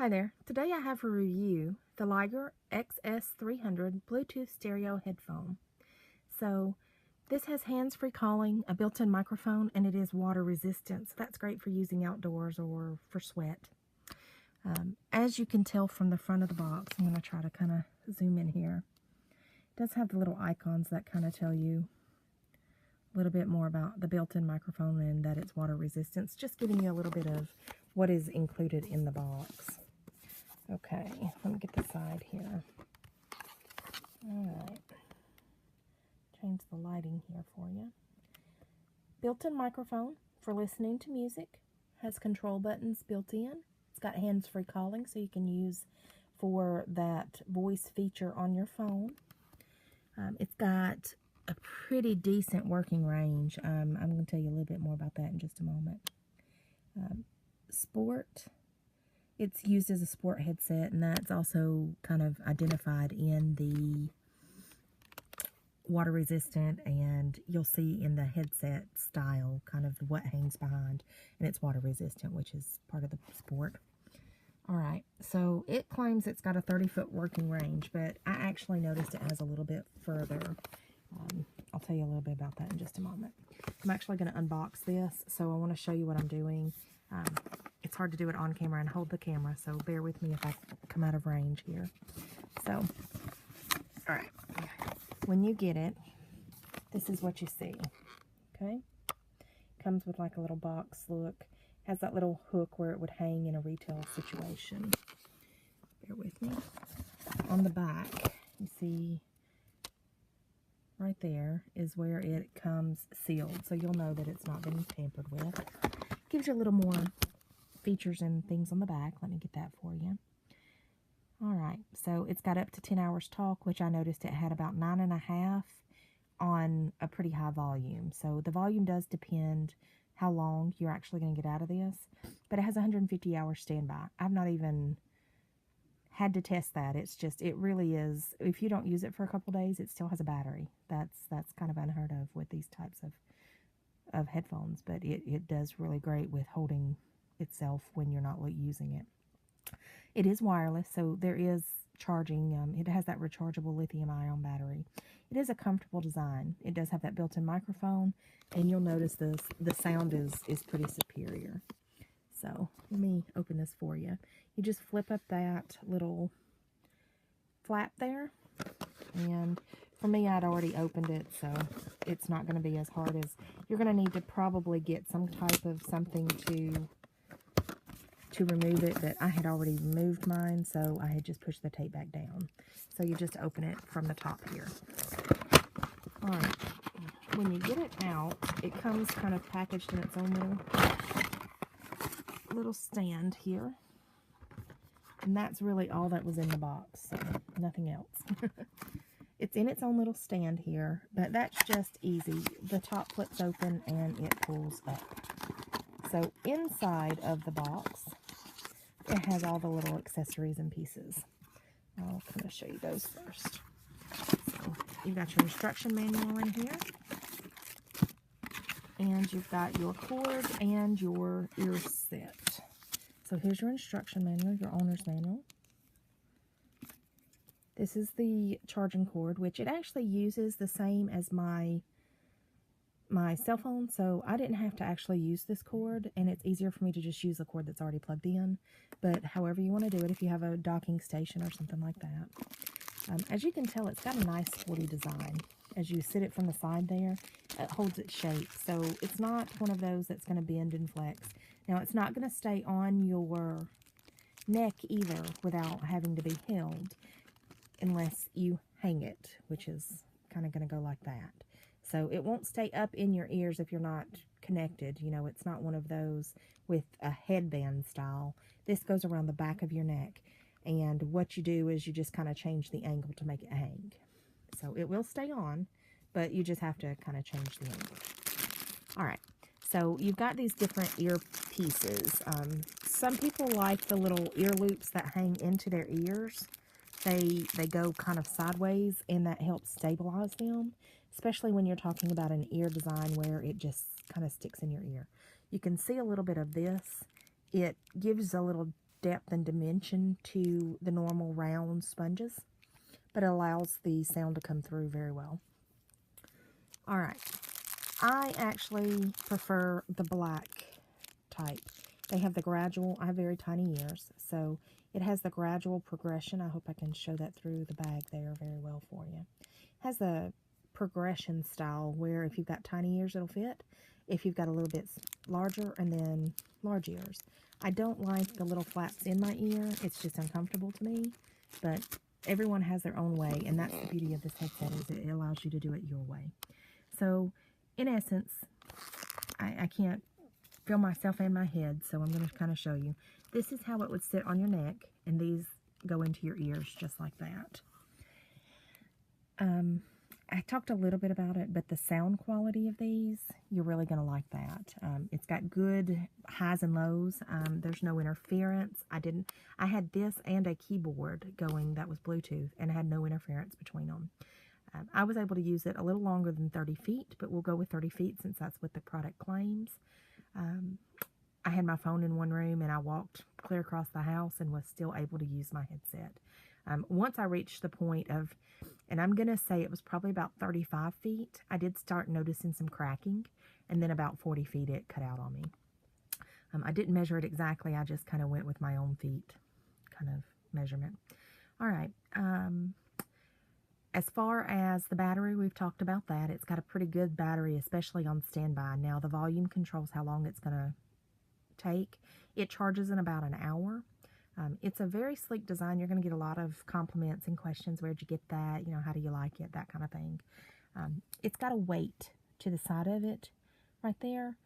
Hi there. Today I have a review the Liger XS300 Bluetooth stereo headphone. So this has hands-free calling, a built-in microphone, and it is water resistant. So that's great for using outdoors or for sweat. As you can tell from the front of the box, I'm going to try to kind of zoom in here. It does have the little icons that kind of tell you a little bit more about the built-in microphone and that it's water resistant. Just giving you a little bit of what is included in the box. Okay, let me get the side here. Alright, change the lighting here for you. Built-in microphone for listening to music. Has control buttons built in. It's got hands-free calling, so you can use for that voice feature on your phone. It's got a pretty decent working range. I'm going to tell you a little bit more about that in just a moment. Sport. It's used as a sport headset, and that's also kind of identified in the water resistant, and you'll see in the headset style kind of what hangs behind, and it's water resistant, which is part of the sport. Alright, so it claims it's got a 30-foot working range, but I actually noticed it has a little bit further. I'll tell you a little bit about that in just a moment. I'm actually going to unbox this, so I want to show you what I'm doing. It's hard to do it on camera and hold the camera, so bear with me if I come out of range here. So, alright, when you get it, this is what you see, okay? Comes with like a little box look. Has that little hook where it would hang in a retail situation. Bear with me. On the back, you see right there is where it comes sealed, so you'll know that it's not been tampered with. Gives you a little more features and things on the back. Let me get that for you. Alright, so it's got up to 10 hours talk, which I noticed it had about 9.5 on a pretty high volume. So the volume does depend how long you're actually going to get out of this, but it has 150 hours standby. I've not even had to test that. It's just, it really is, if you don't use it for a couple days, it still has a battery. That's kind of unheard of with these types of headphones, but it does really great with holding itself when you're not using it. It is wireless, so there is charging. It has that rechargeable lithium-ion battery. It is a comfortable design. It does have that built-in microphone, and you'll notice the sound is pretty superior. So let me open this for you. You just flip up that little flap there, and for me, I'd already opened it, so it's not going to be as hard as... You're going to need to probably get some type of something to remove it, but I had already removed mine, so I had just pushed the tape back down. So you just open it from the top here. Alright, when you get it out, it comes kind of packaged in its own little stand here. And that's really all that was in the box, so nothing else. It's in its own little stand here, but that's just easy. The top flips open and it pulls up. So inside of the box, it has all the little accessories and pieces. I'll kind of show you those first. So you've got your instruction manual in here, and you've got your cord and your ear set. So here's your instruction manual, your owner's manual. This is the charging cord, which it actually uses the same as my cell phone, so I didn't have to actually use this cord, and it's easier for me to just use the cord that's already plugged in. But however you want to do it, if you have a docking station or something like that. As you can tell, it's got a nice sporty design. As you sit it from the side there, it holds its shape, so it's not one of those that's going to bend and flex. Now, it's not going to stay on your neck either without having to be held, unless you hang it, which is kind of going to go like that. So it won't stay up in your ears if you're not connected. You know, it's not one of those with a headband style. This goes around the back of your neck. And what you do is you just kind of change the angle to make it hang. So it will stay on, but you just have to kind of change the angle. Alright, so you've got these different ear pieces. Some people like the little ear loops that hang into their ears. They go kind of sideways, and that helps stabilize them, especially when you're talking about an ear design where it just kind of sticks in your ear. You can see a little bit of this. It gives a little depth and dimension to the normal round sponges, but it allows the sound to come through very well. All right. I actually prefer the black type. They have the gradual, I have very tiny ears, so it has the gradual progression. I hope I can show that through the bag there very well for you. It has the progression style where if you've got tiny ears, it'll fit. If you've got a little bit larger, and then large ears. I don't like the little flaps in my ear. It's just uncomfortable to me, but everyone has their own way, and that's the beauty of this headset, is it allows you to do it your way. So, in essence, I can't feel myself in my head, so I'm going to kind of show you. This is how it would sit on your neck, and these go into your ears just like that. I talked a little bit about it, but the sound quality of these, you're really going to like that. It's got good highs and lows. There's no interference. I had this and a keyboard going that was Bluetooth, and it had no interference between them. I was able to use it a little longer than 30 feet, but we'll go with 30 feet since that's what the product claims. I had my phone in one room, and I walked clear across the house and was still able to use my headset. Once I reached the point of, and I'm going to say it was probably about 35 feet, I did start noticing some cracking, and then about 40 feet it cut out on me. I didn't measure it exactly, I just kind of went with my own feet kind of measurement. All right. As far as the battery, we've talked about that. It's got a pretty good battery, especially on standby. Now, the volume controls how long it's going to take. It charges in about an hour. It's a very sleek design. You're going to get a lot of compliments and questions. Where'd you get that? You know, how do you like it? That kind of thing. It's got a weight to the side of it right there.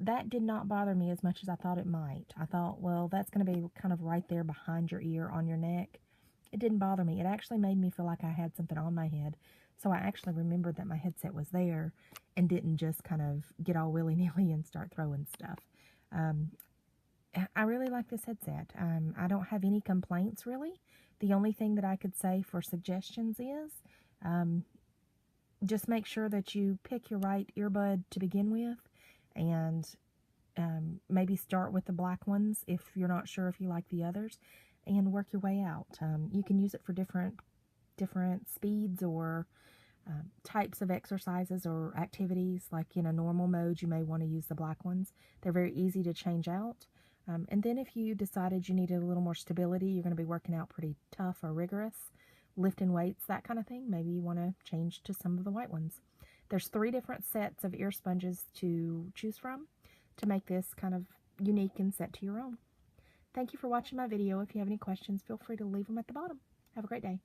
That did not bother me as much as I thought it might. I thought, well, that's going to be kind of right there behind your ear on your neck. It didn't bother me. It actually made me feel like I had something on my head. So I actually remembered that my headset was there and didn't just kind of get all willy-nilly and start throwing stuff. I really like this headset. I don't have any complaints, really. The only thing that I could say for suggestions is just make sure that you pick your right earbud to begin with, and maybe start with the black ones if you're not sure if you like the others, and work your way out. You can use it for different speeds or types of exercises or activities. Like in a normal mode, you may want to use the black ones. They're very easy to change out. And then if you decided you needed a little more stability, you're going to be working out pretty tough or rigorous, lifting weights, that kind of thing, maybe you want to change to some of the white ones. There's 3 different sets of ear sponges to choose from to make this kind of unique and set to your own. Thank you for watching my video. If you have any questions, feel free to leave them at the bottom. Have a great day.